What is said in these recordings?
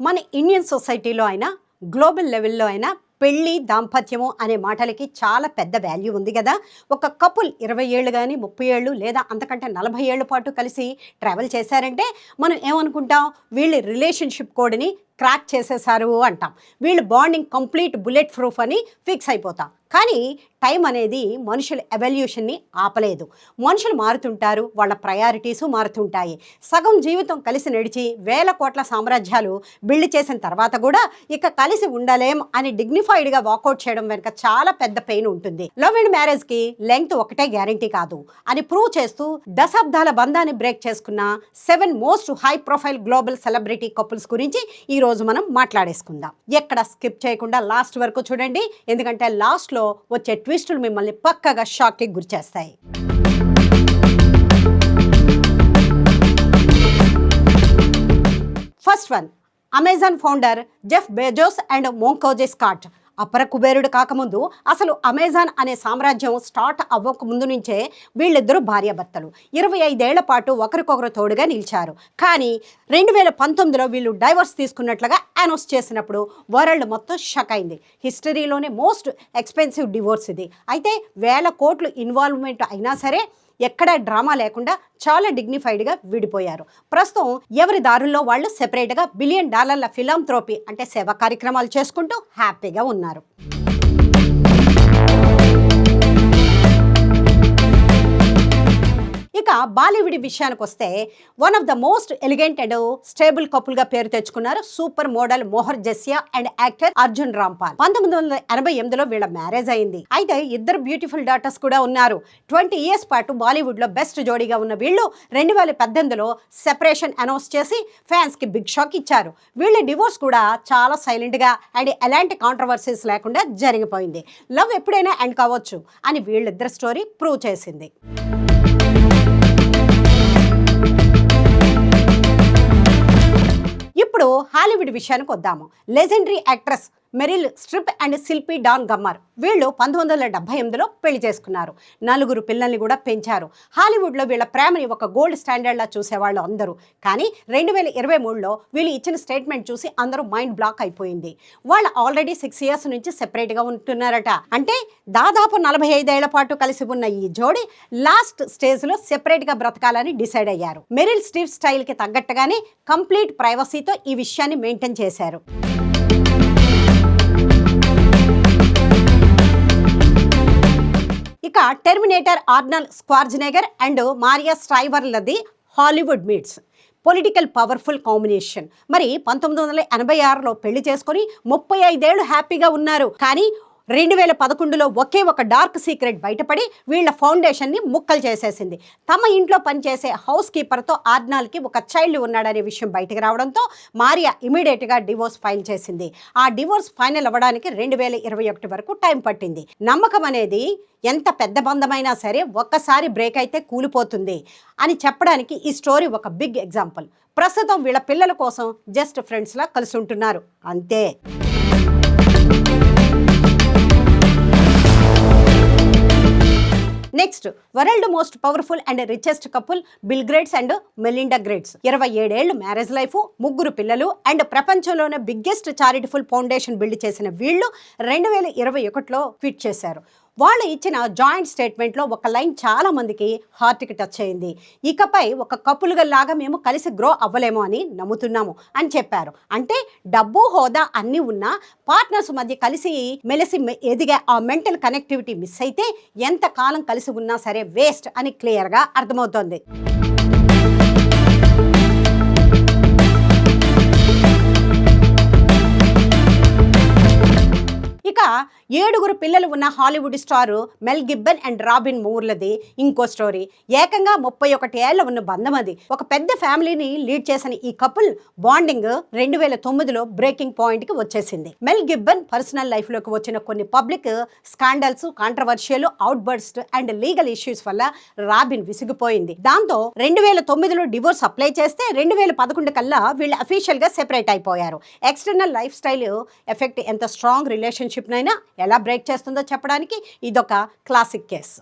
మన ఇండియన్ సొసైటీలో అయినా గ్లోబల్ లెవెల్లో అయినా పెళ్ళి దాంపత్యము అనే మాటలకి చాలా పెద్ద వాల్యూ ఉంది కదా. ఒక కపుల్ 20 ఏళ్ళు కానీ 30 ఏళ్ళు లేదా అంతకంటే 40 ఏళ్ళ పాటు కలిసి ట్రావెల్ చేశారంటే మనం ఏమనుకుంటాం, వీళ్ళ రిలేషన్షిప్ కోడ్ని క్రాక్ చేసేసారు అంటాం. వీళ్ళు బాండింగ్ కంప్లీట్ బుల్లెట్ ప్రూఫ్ అని ఫిక్స్ అయిపోతాం. కానీ టైం అనేది మనుషుల ఎవల్యూషన్ని ఆపలేదు. మనుషులు మారుతుంటారు, వాళ్ళ ప్రయారిటీసు మారుతుంటాయి. సగం జీవితం కలిసి నడిచి వేల కోట్ల సామ్రాజ్యాలు బిల్డ్ చేసిన తర్వాత కూడా ఇక కలిసి ఉండలేం అని డిగ్నిఫైడ్గా వాకౌట్ చేయడం వెనుక చాలా పెద్ద పెయిన్ ఉంటుంది. లవ్ అండ్ మ్యారేజ్కి లెంగ్త్ ఒకటే గ్యారంటీ కాదు అని ప్రూవ్ చేస్తూ దశాబ్దాల బంధాన్ని బ్రేక్ చేసుకున్న 7 most high profile global celebrity couples గురించి ఈ రోజు మనం మాట్లాడేసుకుందాం. ఎక్కడ స్కిప్ చేయకుండా లాస్ట్ వరకు చూడండి, ఎందుకంటే లాస్ట్లో వచ్చే ట్విస్టులు మిమ్మల్ని పక్కగా షాక్కి గురిచేస్తాయి. First one, Amazon founder Jeff Bezos and MacKenzie Scott. అపర కుబేరుడు కాకముందు, అసలు అమెజాన్ అనే సామ్రాజ్యం స్టార్ట్ అవ్వక ముందు నుంచే వీళ్ళిద్దరూ భార్యాభర్తలు 25 ఏళ్ల పాటు ఒకరికొకరు తోడుగా నిలిచారు. కానీ 2019లో వీళ్ళు డైవర్స్ తీసుకున్నట్లుగా అనౌన్స్ చేసినప్పుడు వరల్డ్ మొత్తం షాక్ అయింది. హిస్టరీలోనే మోస్ట్ ఎక్స్పెన్సివ్ డివోర్స్ ఇది. అయితే వేల కోట్లు ఇన్వాల్వ్మెంట్ అయినా సరే ఎక్కడ డ్రామా లేకుండా చాలా డిగ్నిఫైడ్గా విడిపోయారు. ప్రస్తుతం ఎవరి దారుల్లో వాళ్ళు సెపరేట్గా $1 బిలియన్ ఫిలాంథ్రోపీ అంటే సేవా కార్యక్రమాలు చేసుకుంటూ హ్యాపీగా ఉన్నారు. ఇక బాలీవుడ్ విషయానికి వస్తే one of the most elegant and stable కపుల్గా పేరు తెచ్చుకున్నారు super model Mehr Jesia and actor Arjun Rampal. 1988లో వీళ్ళ మ్యారేజ్ అయింది. అయితే ఇద్దరు బ్యూటిఫుల్ డాటర్స్ కూడా ఉన్నారు. 20 ఇయర్స్ పాటు బాలీవుడ్లో బెస్ట్ జోడీగా ఉన్న వీళ్ళు 2018లో సెపరేషన్ అనౌన్స్ చేసి ఫ్యాన్స్కి బిగ్ షాక్ ఇచ్చారు. వీళ్ళ డివోర్స్ కూడా చాలా సైలెంట్గా అండ్ ఎలాంటి కాంట్రవర్సీస్ లేకుండా జరిగిపోయింది. లవ్ ఎప్పుడైనా ఎండ్ కావచ్చు అని వీళ్ళిద్దరు స్టోరీ ప్రూవ్ చేసింది. ఇప్పుడు హాలీవుడ్ విషయానికి వద్దాము. Legendary actress Merrill strip and శిల్పి డాన్ గమ్మర్ వీళ్ళు 1978లో పెళ్లి చేసుకున్నారు. 4 పిల్లల్ని కూడా పెంచారు. హాలీవుడ్లో వీళ్ళ ప్రేమని ఒక గోల్డ్ స్టాండర్డ్లా చూసేవాళ్ళు అందరూ. కానీ 2023లో వీళ్ళు ఇచ్చిన స్టేట్మెంట్ చూసి అందరూ మైండ్ బ్లాక్ అయిపోయింది. వాళ్ళు ఆల్రెడీ 6 ఇయర్స్ నుంచి సెపరేట్గా ఉంటున్నారట. అంటే దాదాపు 45 ఏళ్ల పాటు కలిసి ఉన్న ఈ జోడి లాస్ట్ స్టేజ్లో సెపరేట్గా బ్రతకాలని డిసైడ్ అయ్యారు. మెరిల్ స్ట్రిప్ స్టైల్కి తగ్గట్టుగానే కంప్లీట్ ప్రైవసీతో ఈ విషయాన్ని మెయింటైన్ చేశారు. ఇక Terminator Arnold Schwarzenegger and Maria స్ట్రైవర్లది Hollywood meets political powerful combination. మరి 1986లో పెళ్లి చేసుకుని 35 ఏళ్ళు హ్యాపీగా ఉన్నారు. కానీ 2011లో ఒకే ఒక డార్క్ సీక్రెట్ బయటపడి వీళ్ళ ఫౌండేషన్ని ముక్కలు చేసేసింది. తమ ఇంట్లో పనిచేసే హౌస్ కీపర్తో ఆర్నాల్డ్కి ఒక చైల్డ్ ఉన్నాడనే విషయం బయటకు రావడంతో మారియా ఇమీడియట్గా డివోర్స్ ఫైల్ చేసింది. ఆ డివోర్స్ ఫైనల్ అవ్వడానికి 2021 వరకు టైం పట్టింది. నమ్మకం అనేది ఎంత పెద్ద బంధమైనా సరే ఒక్కసారి బ్రేక్ అయితే కూలిపోతుంది అని చెప్పడానికి ఈ స్టోరీ ఒక బిగ్ ఎగ్జాంపుల్. ప్రస్తుతం వీళ్ళ పిల్లల కోసం జస్ట్ ఫ్రెండ్స్లా కలిసి ఉంటున్నారు అంతే. Next, world most powerful and richest couple bill gates and Melinda gates. 27 ఏళ్ళు మ్యారేజ్ లైఫ్, 3 పిల్లలు అండ్ ప్రపంచంలోనే బిగ్గెస్ట్ చారిటబుల్ ఫౌండేషన్ బిల్డ్ చేసిన వీళ్ళు 2021లో ట్వీట్ చేశారు. వాళ్ళు ఇచ్చిన జాయింట్ స్టేట్మెంట్లో ఒక లైన్ చాలా మందికి హార్ట్కి టచ్ అయింది. ఇకపై ఒక కపుల్గా లాగా మేము కలిసి గ్రో అవ్వలేము అని నమ్ముతున్నాము అని చెప్పారు. అంటే డబ్బు హోదా అన్నీ ఉన్నా పార్ట్నర్స్ మధ్య కలిసి మెలిసి ఎదిగే ఆ మెంటల్ కనెక్టివిటీ మిస్ అయితే ఎంత కాలం కలిసి ఉన్నా సరే వేస్ట్ అని క్లియర్గా అర్థమవుతోంది. ఇక 7 పిల్లలు ఉన్న Hollywood star Mel Gibson and Robin మూర్లది ఇంకో స్టోరీ. ఏకంగా 31 ఏళ్ల ఉన్న బంధం అది. ఒక పెద్ద ఫ్యామిలీని లీడ్ చేసిన ఈ కపుల్ బాండింగ్ 2009లో బ్రేకింగ్ పాయింట్కి వచ్చేసింది. మెల్ గిబ్బన్ పర్సనల్ లైఫ్లోకి వచ్చిన కొన్ని public scandals, controversial outburst and legal issues వల్ల రాబిన్ విసిగిపోయింది. దాంతో 2009లో డివోర్స్ అప్లై చేస్తే 2011 కల్లా వీళ్ళు అఫీషియల్గా సెపరేట్ అయిపోయారు. ఎక్స్టర్నల్ లైఫ్ స్టైల్ ఎఫెక్ట్ ఎంత స్ట్రాంగ్ రిలేషన్షిప్ నైనా ఎలా బ్రేక్ చేస్తుందో చెప్పడానికి ఇదొక క్లాసిక్ కేస్.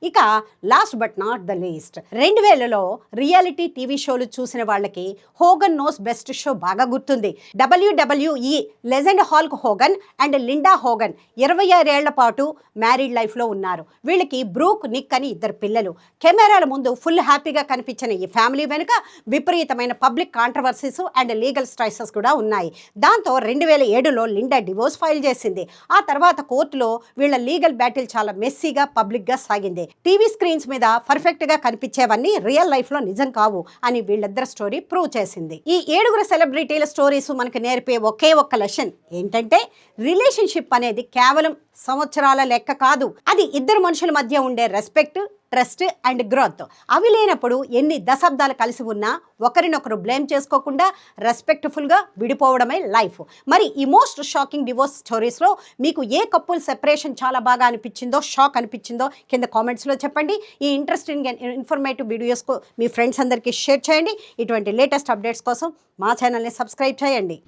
ఇక ఇక last but not the least 2000లో రియాలిటీ టీవీ షోలు చూసిన వాళ్ళకి హోగన్ నోస్ బెస్ట్ షో బాగా గుర్తుంది. WWE legend హాల్క్ Hogan and Linda Hogan 26 ఏళ్ల పాటు మ్యారీడ్ లైఫ్లో ఉన్నారు. వీళ్ళకి బ్రూక్, నిక్ అని 2 పిల్లలు. కెమెరాల ముందు ఫుల్ హ్యాపీగా కనిపించిన ఈ ఫ్యామిలీ వెనుక విపరీతమైన పబ్లిక్ కాంట్రవర్సీస్ అండ్ లీగల్ స్ట్రైసెస్ కూడా ఉన్నాయి. దాంతో 2007లో లిండా డివోర్స్ ఫైల్ చేసింది. ఆ తర్వాత కోర్టులో వీళ్ళ లీగల్ బ్యాటిల్ చాలా మెస్సీగా పబ్లిక్గా సాగింది. టీవీ స్క్రీన్స్ మీద పర్ఫెక్ట్గా కనిపించేవన్నీ రియల్ లైఫ్లో నిజం కావు అని వీళ్ళిద్దరు స్టోరీ ప్రూవ్ చేసింది. ఈ 7 సెలబ్రిటీల స్టోరీస్ మనకు నేర్పే ఒకే ఒక్క లెసన్ ఏంటంటే రిలేషన్షిప్ అనేది కేవలం సంవత్సరాల లెక్క కాదు. అది 2 మనుషుల మధ్య ఉండే రెస్పెక్ట్, ట్రస్ట్ అండ్ గ్రోత్. అవి లేనప్పుడు ఎన్ని దశాబ్దాలు కలిసి ఉన్నా ఒకరినొకరు బ్లేమ్ చేసుకోకుండా రెస్పెక్ట్ఫుల్గా విడిపోవడమే లైఫ్. మరి ఈ మోస్ట్ షాకింగ్ డివోర్స్ స్టోరీస్లో మీకు ఏ కపుల్ సెపరేషన్ చాలా బాగా అనిపించిందో, షాక్ అనిపించిందో కింద కామెంట్స్లో చెప్పండి. ఈ ఇంట్రెస్టింగ్ అండ్ ఇన్ఫర్మేటివ్ వీడియోస్కు మీ ఫ్రెండ్స్ అందరికీ షేర్ చేయండి. ఇటువంటి లేటెస్ట్ అప్డేట్స్ కోసం మా ఛానల్ని సబ్స్క్రైబ్ చేయండి.